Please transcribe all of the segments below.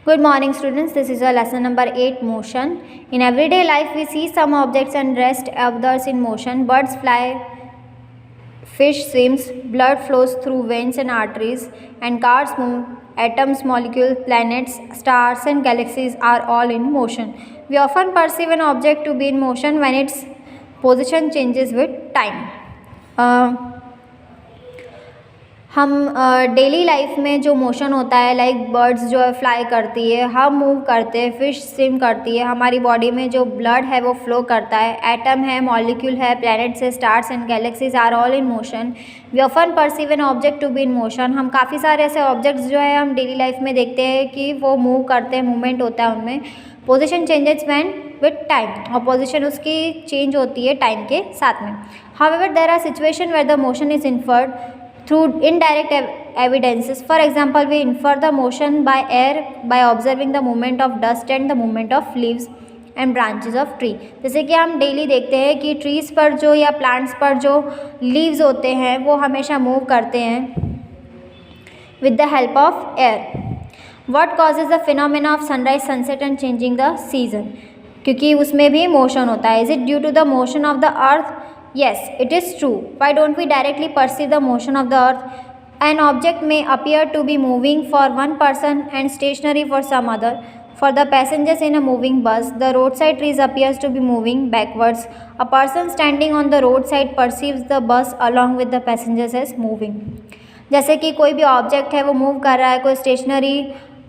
Good morning students, this is our lesson number 8 motion. In everyday life we see some objects and rest others in motion. Birds fly, fish swims, blood flows through veins and arteries, and cars move. Atoms, molecules, planets, stars and galaxies are all in motion. We often perceive an object to be in motion when its position changes with time. हम daily life में जो motion होता है, like birds जो है fly करती है, हम मूव करते हैं, फिश स्विम करती है, हमारी बॉडी में जो ब्लड है वो फ्लो करता है, एटम है, मॉलिक्यूल है, प्लैनेट्स है, stars and galaxies are all in motion. We often perceive an object to be in motion. हम काफ़ी सारे ऐसे ऑब्जेक्ट्स जो है हम डेली लाइफ में देखते हैं कि वो मूव करते हैं, मूवमेंट होता है उनमें. Position changes when with time, और पोजिशन उसकी चेंज होती है टाइम के साथ में. However there are situation where the motion is inferred through indirect evidences. For example, we infer the motion by air by observing the movement of dust and the movement of leaves and branches of tree. जैसे कि हम daily देखते हैं कि trees पर जो या plants पर जो लीव्स होते हैं वो हमेशा मूव करते हैं with the help of air. What causes the phenomena of sunrise, sunset and changing the season? क्योंकि उसमें भी मोशन होता है. Is it due to the motion of the earth? Yes, it is true. Why don't we directly perceive the motion of the earth? An object may appear to be moving for one person and stationary for some other. For the passengers in a moving bus, the roadside trees appears to be moving backwards. A person standing on the roadside perceives the bus along with the passengers as moving. जैसे कि कोई भी object है वो move कर रहा है, कोई stationary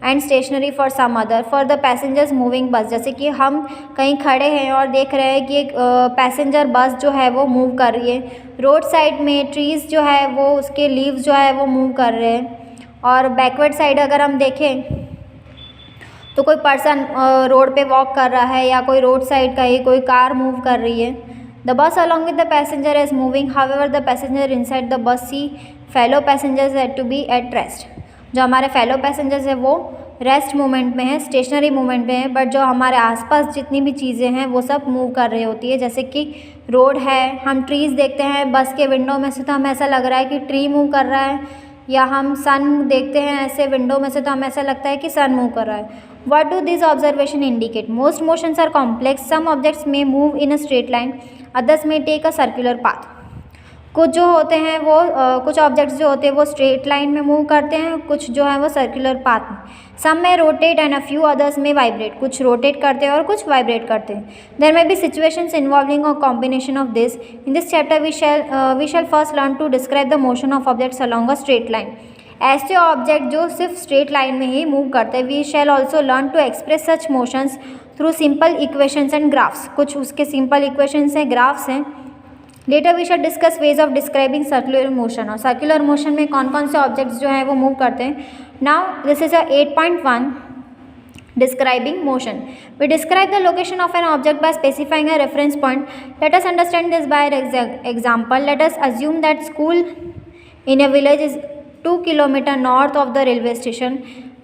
and stationary for some other, for the passengers moving bus. जैसे कि हम कहीं खड़े हैं और देख रहे हैं कि एक पैसेंजर बस जो है वो मूव कर रही है. रोड साइड में ट्रीज़ जो है वो उसके लीव्स जो है वो मूव कर रहे हैं. और बैकवर्ड साइड अगर हम देखें तो कोई पर्सन रोड पे वॉक कर रहा है या कोई रोड साइड का ही कोई कार मूव कर रही है. The bus along with the passenger is moving. However the passenger inside the bus see fellow passengers had to be at rest. जो हमारे फेलो पैसेंजर्स है वो रेस्ट मोमेंट में है, स्टेशनरी मोमेंट में है, बट जो हमारे आसपास जितनी भी चीज़ें हैं वो सब मूव कर रही होती है. जैसे कि रोड है, हम ट्रीज़ देखते हैं बस के विंडो में से तो हमें ऐसा लग रहा है कि ट्री मूव कर रहा है, या हम सन देखते हैं ऐसे विंडो में से तो हमें ऐसा लगता है कि सन मूव कर रहा है. What do this observation indicate? Most motions are complex. Some objects में move in a straight line, others में टेक अ सर्कुलर पाथ. कुछ जो होते हैं वो कुछ ऑब्जेक्ट्स जो होते हैं वो स्ट्रेट लाइन में मूव करते हैं, कुछ जो है वो सर्कुलर पाथ में. Some may rotate and a few others may vibrate. कुछ रोटेट करते हैं और कुछ वाइब्रेट करते हैं. There may be situations involving a combination of this. In this chapter we shall first learn to describe the motion of objects along a straight line. ऐसे object जो सिर्फ स्ट्रेट लाइन में ही मूव करते हैं. We shall also learn to express such motions through simple equations and graphs. कुछ उसके simple equations हैं, ग्राफ्स हैं. Later we shall discuss ways of describing circular motion. और सर्कुलर मोशन में कौन कौन से ऑब्जेक्ट्स जो हैं वो मूव करते हैं. Now this is a 8.1 describing motion. We describe the location of an object by specifying a reference point. Let us understand this by example. Let us assume that school in a village is 2 kilometers north of the railway station.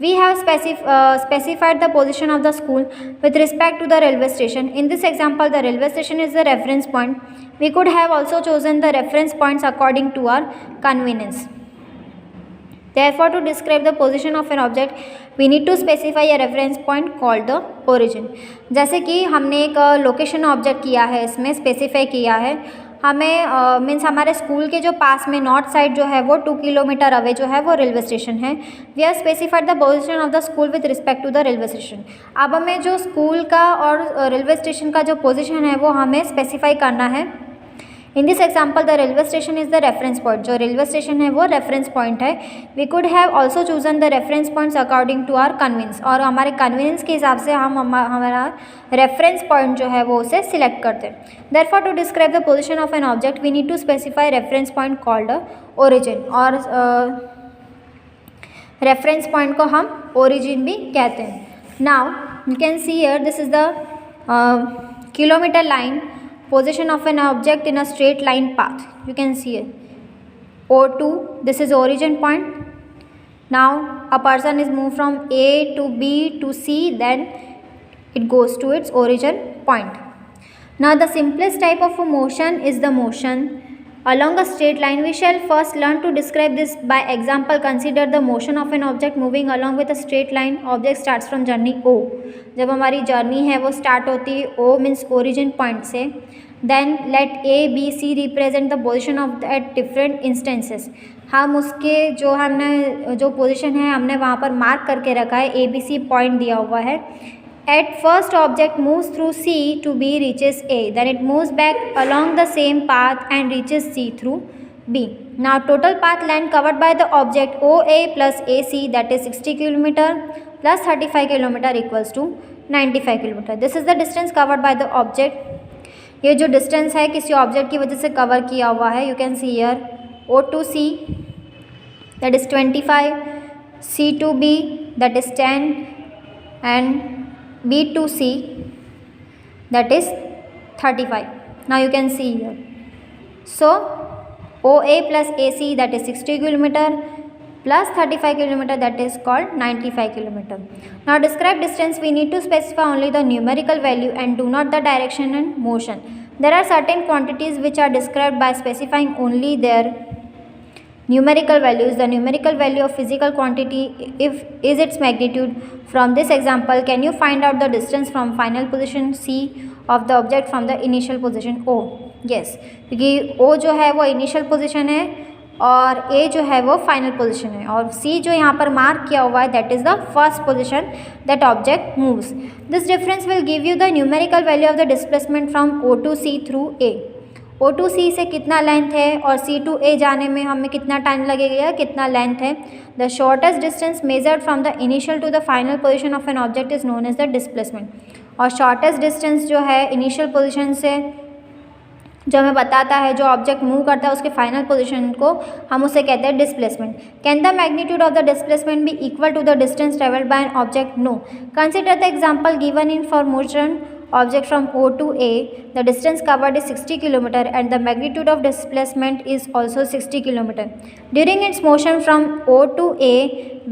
We have specified the position of the school with respect to the railway station. In this example, the railway station is the reference point. We could have also chosen the reference points according to our convenience. Therefore, to describe the position of an object, we need to specify a reference point called the origin. जैसे कि हमने एक location object किया है, इसमें specify किया है. हमें मीन्स हमारे स्कूल के जो पास में नॉर्थ साइड जो है वो 2 किलोमीटर अवे जो है वो रेलवे स्टेशन है. We have specified the position of the school with respect to the railway station. अब हमें जो स्कूल का और रेलवे स्टेशन का जो पोजीशन है वो हमें स्पेसिफाई करना है. In this example the railway station is the reference point. जो रेलवे स्टेशन है वो रेफरेंस पॉइंट है. We could have also chosen the reference points according to our convenience. और हमारे कन्वीनियंस के हिसाब से हम हमारा रेफरेंस पॉइंट जो है वो उसे सिलेक्ट करते हैं. Therefore to describe the position of an object we need to specify reference point called origin. और रेफरेंस पॉइंट को हम ओरिजिन भी कहते हैं. Now you can see here this is the kilometre line. Position of an object in a straight line path. You can see it. O2. This is origin point. Now a person is moved from A to B to C. Then it goes to its origin point. Now the simplest type of a motion is the motion along a straight line. We shall first learn to describe this by example. Consider the motion of an object moving along with a straight line. Object starts from journey O. जब हमारी journey है वो start होती है O means origin point से. Then let A B C represent the position of at different instances. हम उसके जो पोजिशन है हमने वहाँ पर मार्क करके रखा है. A B C पॉइंट दिया हुआ है. At first object moves through C to B reaches A. Then it moves back along the same path and reaches C through B. Now total path length covered by the object OA plus AC, that is 60 km plus 35 km equals to 95 km. This is the distance covered by the object. ये जो distance है किसी object की वजह से cover किया हुआ है. You can see here O to C, that is 25, C to B, that is 10, and B to C, that is 35. Now you can see here. So OA plus AC, that is 60 km plus 35 km, that is called 95 km. Now describe distance. We need to specify only the numerical value and do not the direction and motion. There are certain quantities which are described by specifying only their numerical values. The numerical value of physical quantity is its magnitude. From this example, can you find out the distance from final position C of the object from the initial position O? Yes, क्योंकि O जो है वो initial position है और A जो है वो final position है और C जो यहाँ पर मार्क किया हुआ है that is the first position that object moves. This difference will give you the numerical value of the displacement from O to C through A. O to C से कितना लेंथ है और C to A जाने में हमें कितना time लगेगा, कितना लेंथ है. The shortest distance measured from the initial to the final position of an object is known as the displacement. और शॉर्टेस्ट डिस्टेंस जो है इनिशियल पोजीशन से जो हमें बताता है जो ऑब्जेक्ट मूव करता है उसके फाइनल पोजीशन को हम उसे कहते हैं displacement. Can the magnitude of the displacement be equal to the distance travelled by an object? No. Consider the example given in for motion object from O to A. The distance covered is 60 km and the magnitude of displacement is also 60 km. During its motion from O to A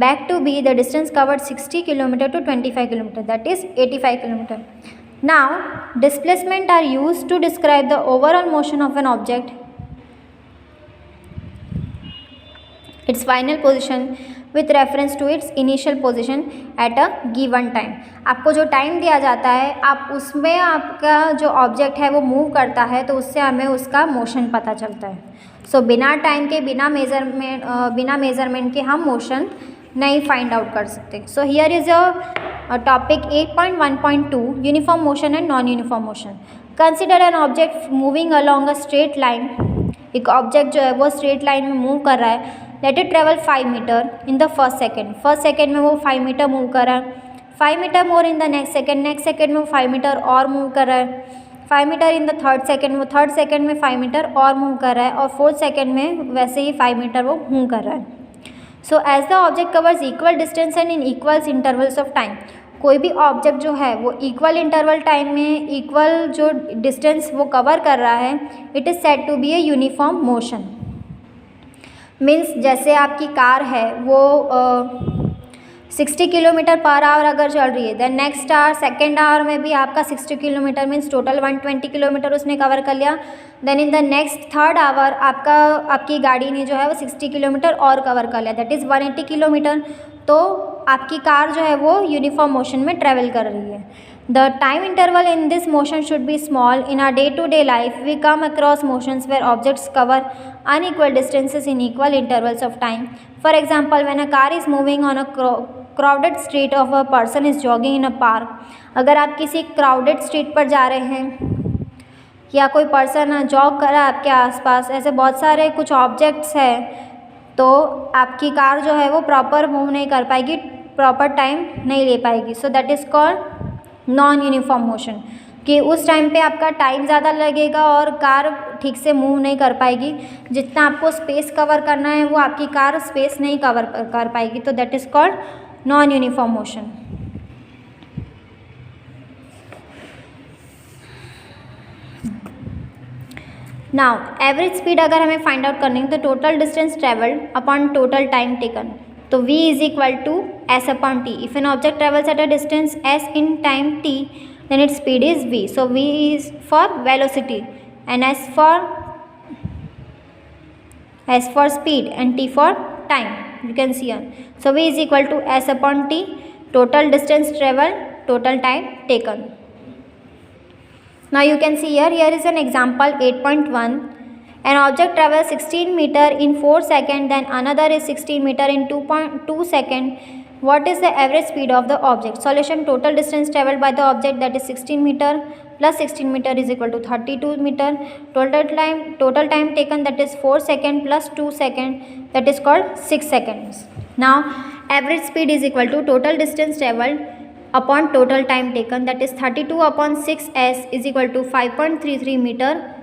back to B, the distance covered 60 km to 25 km, that is 85 km. Now displacement are used to describe the overall motion of an object, its final position with reference to its initial position at a given time. आपको जो time दिया जाता है आप उसमें आपका जो object है वो मूव करता है तो उससे हमें उसका मोशन पता चलता है. सो बिना टाइम के बिना मेजरमेंट के हम मोशन नहीं फाइंड आउट कर सकते. So here is a topic 8.1.2 uniform motion and non uniform motion. Consider an object moving along a straight line. एक ऑब्जेक्ट जो है वो स्ट्रेट लाइन में मूव कर रहा है. Let it travel 5 metre in the first second में वो 5 मीटर मूव कर रहा है. 5 metre more in the next second में वो 5 मीटर और मूव कर रहा है. 5 metre in the third second में 5 मीटर और मूव कर रहा है और फोर्थ सेकेंड में वैसे ही 5 मीटर वो मूव कर रहा है. So as the object covers equal distance and in equals intervals of time. कोई भी ऑब्जेक्ट जो है वो इक्वल इंटरवल टाइम में इक्वल जो डिस्टेंस वो कवर कर रहा है it is said to be a uniform motion. Means जैसे आपकी कार है वो 60 किलोमीटर पर आवर अगर चल रही है then next hour second hour में भी आपका 60 किलोमीटर मीन्स टोटल 120 किलोमीटर उसने कवर कर लिया. Then in the next third hour आपकी गाड़ी ने जो है वो 60 किलोमीटर और कवर कर लिया, दैट इज़ 180 किलोमीटर. तो आपकी कार जो है वो यूनिफॉर्म मोशन में ट्रेवल कर रही है. The time interval in this motion should be small. In our day-to-day life, we come across motions where objects cover unequal distances in equal intervals of time. For example, when a car is moving on a crowded street or a person is jogging in a park. अगर आप किसी crowded street पर जा रहे हैं या कोई person jog कर रहा है आपके आसपास, ऐसे बहुत सारे कुछ ऑब्जेक्ट्स हैं तो आपकी कार जो है वो प्रॉपर मूव नहीं कर पाएगी, प्रॉपर टाइम नहीं ले पाएगी. So that is called non uniform motion कि उस टाइम पे आपका टाइम ज़्यादा लगेगा और कार ठीक से मूव नहीं कर पाएगी. जितना आपको स्पेस कवर करना है वो आपकी कार स्पेस नहीं कवर कर पाएगी. तो that is called non uniform motion. Now average speed अगर हमें फाइंड आउट करनी है तो total distance travelled upon total time taken. तो v is equal to s upon t. If an object travels at a distance s in time t, then its speed is v. So v is for velocity and s for S for speed and T for time. You can see here. So V is equal to S upon T, total distance traveled, total time taken. Now you can see here is an example 8.1. An object travels 16 meter in 4 seconds, then another is 16 meter in 2.2 seconds. What is the average speed of the object? Solution: total distance traveled by the object, that is 16 meter plus 16 meter is equal to 32 meter. Total time taken, that is 4 seconds plus 2 seconds, that is called 6 seconds. Now average speed is equal to total distance traveled upon total time taken, that is 32 upon 6s is equal to 5.33 meter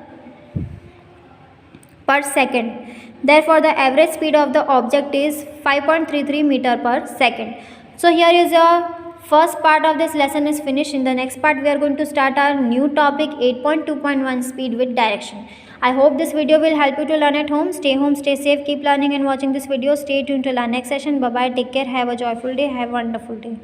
per second. Therefore the average speed of the object is 5.33 meter per second. So here is your first part of this lesson is finished. In the next part we are going to start our new topic 8.2.1 speed with direction. I hope this video will help you to learn at home. Stay home, stay safe, keep learning and watching this video. Stay tuned till our next session. Bye bye, take care, have a joyful day, have a wonderful day.